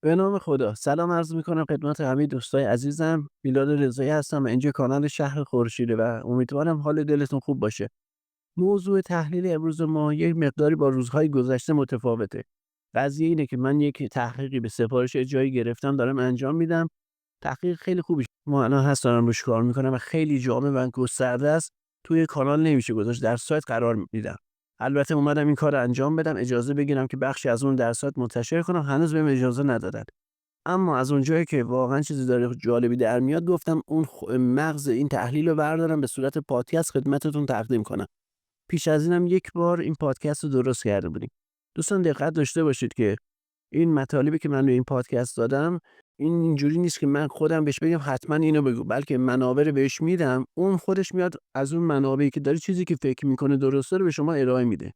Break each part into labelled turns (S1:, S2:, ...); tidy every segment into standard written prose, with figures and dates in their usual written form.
S1: به نام خدا، سلام عرض می‌کنم خدمت همه دوستای عزیزم. میلاد رضایی هستم و اینجا کانال شهر خورشیده و امیدوارم حال دلتون خوب باشه. موضوع تحلیل امروز ما یک مقداری با روزهای گذشته متفاوته. قضیه اینه که من یک تحقیقی به سفارش اجرایی گرفتم دارم انجام میدم. تحقیق خیلی خوبی ما الان هست دارم روش کار میکنم و خیلی جامع و گسترده است. توی کانال نمیشه گذاشت، در سایت قرار میدم. البته اومدم این کار انجام بدم، اجازه بگیرم که بخشی از اون در سایت منتشر کنم، هنوز بهم اجازه ندادن. اما از اونجایی که واقعا چیزی داره جالبی در میاد گفتم اون مغز این تحلیل رو بردارم به صورت پادکست خدمتتون تقدیم کنم. پیش از اینم یک بار این پادکست رو درست کرده بودیم. دوستان دقت داشته باشید که این مطالبی که من به این پادکست دادم این اینجوری نیست که من خودم بهش بگم حتما اینو بگو، بلکه منابع رو بهش میدم، اون خودش میاد از اون منابعی که داره چیزی که فکر میکنه درسته رو به شما ارائه میده.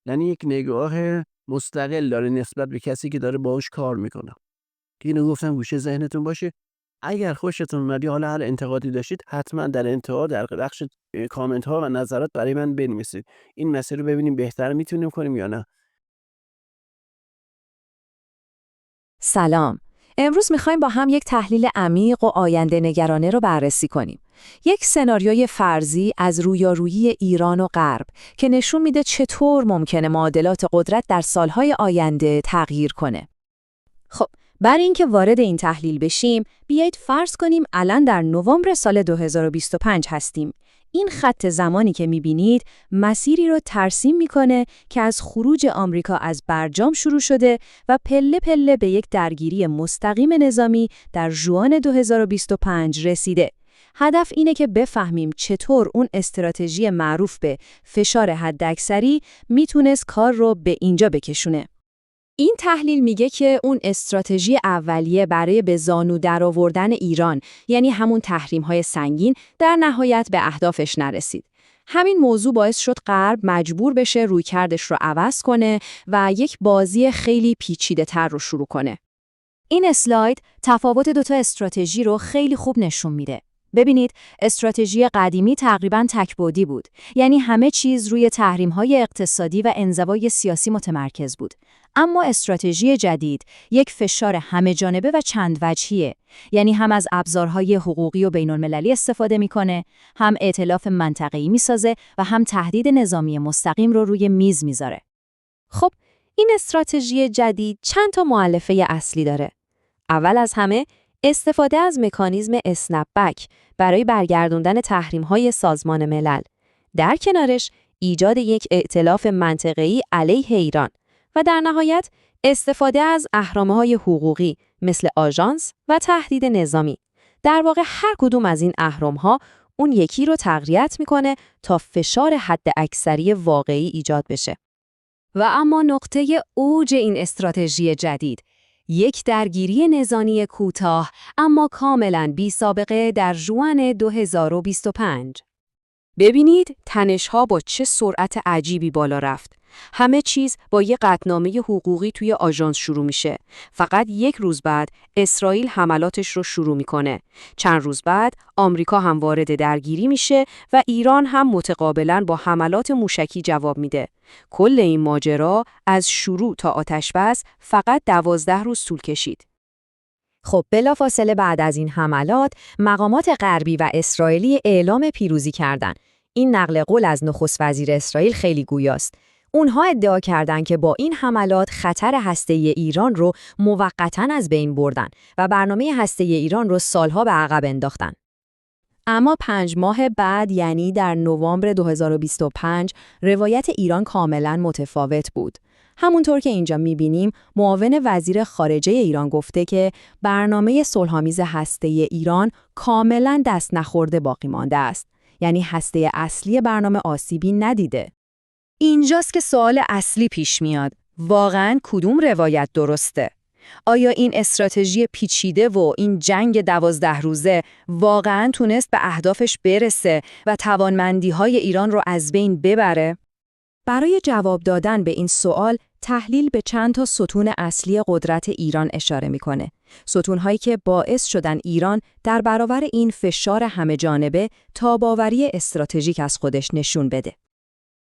S1: یعنی یک نگاه مستقل داره نسبت به کسی که داره باهاش کار میکنه. اینو گفتم گوشه ذهنتون باشه. اگر خوشتون اومد یا حالا هر انتقادی داشتید حتما در انتها در بخش کامنت ها و نظرات برای من بنویسید. این مسئله رو ببینیم بهتر میتونیم کنیم یا نه.
S2: سلام. امروز میخوایم با هم یک تحلیل عمیق و آینده نگرانه رو بررسی کنیم. یک سناریوی فرضی از رویارویی ایران و غرب که نشون میده چطور ممکنه معادلات قدرت در سالهای آینده تغییر کنه. خب، برای اینکه وارد این تحلیل بشیم، بیایید فرض کنیم الان در نوامبر سال 2025 هستیم. این خط زمانی که می‌بینید مسیری رو ترسیم می‌کنه که از خروج آمریکا از برجام شروع شده و پله پله به یک درگیری مستقیم نظامی در ژوئن 2025 رسیده. هدف اینه که بفهمیم چطور اون استراتژی معروف به فشار حداکثری میتونست کار رو به اینجا بکشونه. این تحلیل میگه که اون استراتژی اولیه برای به زانو درآوردن ایران، یعنی همون تحریم‌های سنگین، در نهایت به اهدافش نرسید. همین موضوع باعث شد غرب مجبور بشه رویکردش رو عوض کنه و یک بازی خیلی پیچیده‌تر رو شروع کنه. این اسلاید تفاوت دوتا استراتژی رو خیلی خوب نشون میده. ببینید، استراتژی قدیمی تقریباً تک‌بعدی بود، یعنی همه چیز روی تحریم‌های اقتصادی و انزوای سیاسی متمرکز بود. اما استراتژی جدید یک فشار همه‌جانبه و چند وجهیه، یعنی هم از ابزارهای حقوقی و بین‌المللی استفاده میکنه، هم ائتلاف منطقه‌ای میسازه و هم تهدید نظامی مستقیم رو روی میز میذاره. خب، این استراتژی جدید چند تا مؤلفه اصلی داره. اول از همه، استفاده از مکانیزم اسنپ بک برای برگردوندن تحریم‌های سازمان ملل. در کنارش، ایجاد یک ائتلاف منطقه‌ای علیه ایران و در نهایت استفاده از اهرم‌های حقوقی مثل آژانس و تهدید نظامی. در واقع هر کدوم از این اهرم‌ها اون یکی رو تقویت میکنه تا فشار حداکثری واقعی ایجاد بشه. و اما نقطه اوج این استراتژی جدید، یک درگیری نظامی کوتاه اما کاملاً بی‌سابقه در ژوئن 2025. ببینید تنش‌ها با چه سرعت عجیبی بالا رفت. همه چیز با یک قطعنامه حقوقی توی آژانس شروع میشه. فقط یک روز بعد اسرائیل حملاتش رو شروع میکنه. چند روز بعد آمریکا هم وارد درگیری میشه و ایران هم متقابلاً با حملات موشکی جواب میده. کل این ماجرا از شروع تا آتش‌بس فقط 12 روز طول کشید. خب، بلافاصله بعد از این حملات مقامات غربی و اسرائیلی اعلام پیروزی کردند. این نقل قول از نخست وزیر اسرائیل خیلی گویاست. اونها ادعا کردند که با این حملات خطر هسته‌ای ایران رو موقتاً از بین بردن و برنامه هسته‌ای ایران رو سالها به عقب انداختن. اما 5 ماه بعد، یعنی در نوامبر 2025، روایت ایران کاملاً متفاوت بود. همونطور که اینجا می‌بینیم، معاون وزیر خارجه ایران گفته که برنامه صلح‌آمیز هسته‌ای ایران کاملاً دست نخورده باقی مانده است. یعنی هسته اصلی برنامه آسیبی ندیده. اینجاست که سوال اصلی پیش میاد. واقعاً کدوم روایت درسته؟ آیا این استراتژی پیچیده و این جنگ 12 روزه واقعاً تونست به اهدافش برسه و توانمندی‌های ایران رو از بین ببره؟ برای جواب دادن به این سوال، تحلیل به چند تا ستون اصلی قدرت ایران اشاره میکنه. ستون‌هایی که باعث شدن ایران در برابر این فشار همه‌جانبه تاب‌آوری استراتژیک از خودش نشون بده.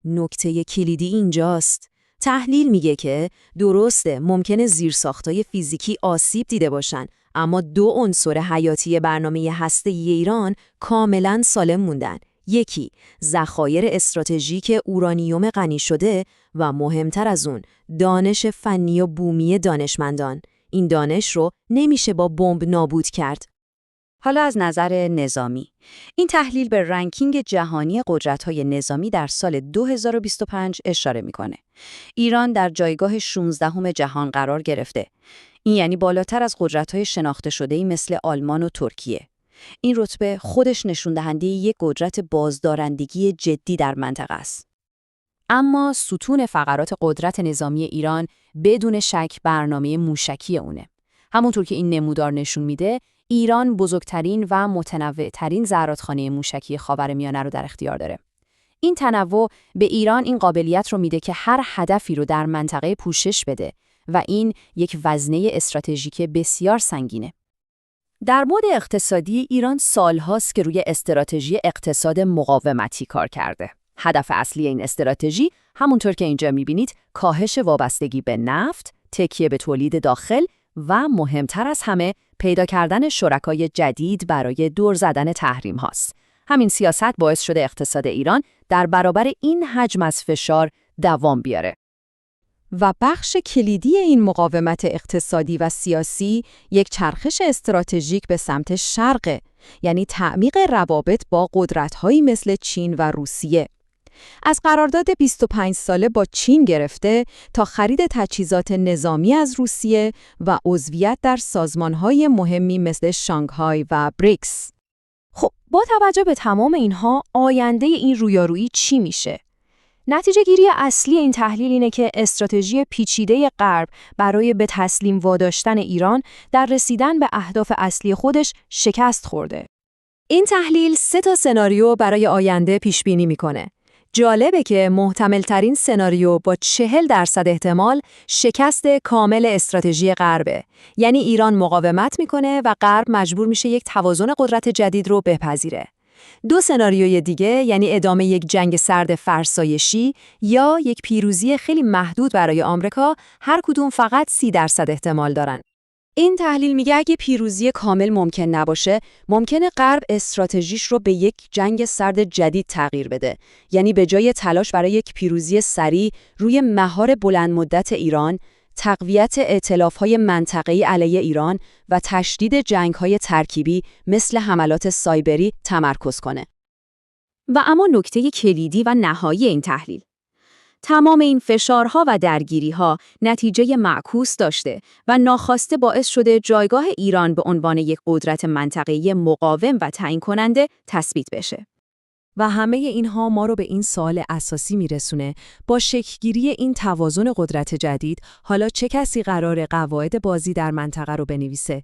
S2: نکته کلیدی اینجاست. تحلیل میگه که درسته ممکنه زیرساختای فیزیکی آسیب دیده باشن، اما 2 عنصر حیاتی برنامه هسته‌ای ایران کاملاً سالم موندن. یکی، ذخایر استراتژیک اورانیوم غنی شده و مهمتر از اون، دانش فنی و بومی دانشمندان. این دانش رو نمیشه با بمب نابود کرد. حالا از نظر نظامی، این تحلیل به رنکینگ جهانی قدرت‌های نظامی در سال 2025 اشاره میکنه. ایران در جایگاه 16 جهان قرار گرفته. این یعنی بالاتر از قدرت‌های شناخته شده‌ای مثل آلمان و ترکیه. این رتبه خودش نشون دهنده یک قدرت بازدارندگی جدی در منطقه است. اما ستون فقرات قدرت نظامی ایران بدون شک برنامه موشکی اونه. همونطور که این نمودار نشون میده، ایران بزرگترین و متنوع‌ترین زرادخانه موشکی خاورمیانه رو در اختیار داره. این تنوع به ایران این قابلیت رو میده که هر هدفی رو در منطقه پوشش بده و این یک وزنه استراتژیک بسیار سنگینه. در بعد اقتصادی، ایران سالهاست که روی استراتژی اقتصاد مقاومتی کار کرده. هدف اصلی این استراتژی، همونطور که اینجا میبینید، کاهش وابستگی به نفت، تکیه به تولید داخل و مهمتر از همه، پیدا کردن شرکای جدید برای دور زدن تحریم هاست. همین سیاست باعث شده اقتصاد ایران در برابر این حجم از فشار دوام بیاره. و بخش کلیدی این مقاومت اقتصادی و سیاسی یک چرخش استراتژیک به سمت شرق، یعنی تعمیق روابط با قدرت‌هایی مثل چین و روسیه. از قرارداد 25 ساله با چین گرفته تا خرید تجهیزات نظامی از روسیه و عضویت در سازمان‌های مهمی مثل شانگهای و بریکس. خب با توجه به تمام اینها، آینده این رویارویی چی میشه؟ نتیجه گیری اصلی این تحلیل اینه که استراتژی پیچیده غرب برای به تسلیم واداشتن ایران در رسیدن به اهداف اصلی خودش شکست خورده. این تحلیل 3 سناریو برای آینده پیش بینی میکنه. جالبه که محتمل‌ترین سناریو با 40% احتمال شکست کامل استراتژی غربه. یعنی ایران مقاومت میکنه و غرب مجبور میشه یک توازن قدرت جدید رو بپذیره. 2 سناریوی دیگه، یعنی ادامه یک جنگ سرد فرسایشی یا یک پیروزی خیلی محدود برای آمریکا، هر کدوم فقط 30% احتمال دارن. این تحلیل میگه اگه پیروزی کامل ممکن نباشه، ممکنه غرب استراتژیش رو به یک جنگ سرد جدید تغییر بده. یعنی به جای تلاش برای یک پیروزی سریع روی مهار بلند مدت ایران، تقویت ائتلاف‌های منطقه‌ای علیه ایران و تشدید جنگ‌های ترکیبی مثل حملات سایبری تمرکز کنه. و اما نکته کلیدی و نهایی این تحلیل، تمام این فشارها و درگیری‌ها نتیجه معکوس داشته و ناخواسته باعث شده جایگاه ایران به عنوان یک قدرت منطقه‌ای مقاوم و تعیین کننده تثبیت بشه. و همه اینها ما رو به این سوال اساسی میرسونه: با شکل‌گیری این توازن قدرت جدید، حالا چه کسی قراره قواعد بازی در منطقه رو بنویسه؟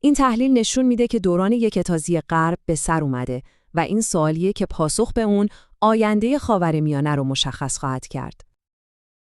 S2: این تحلیل نشون میده که دوران یکتازی غرب به سر اومده و این سوالیه که پاسخ به اون آینده خاورمیانه رو مشخص خواهد کرد.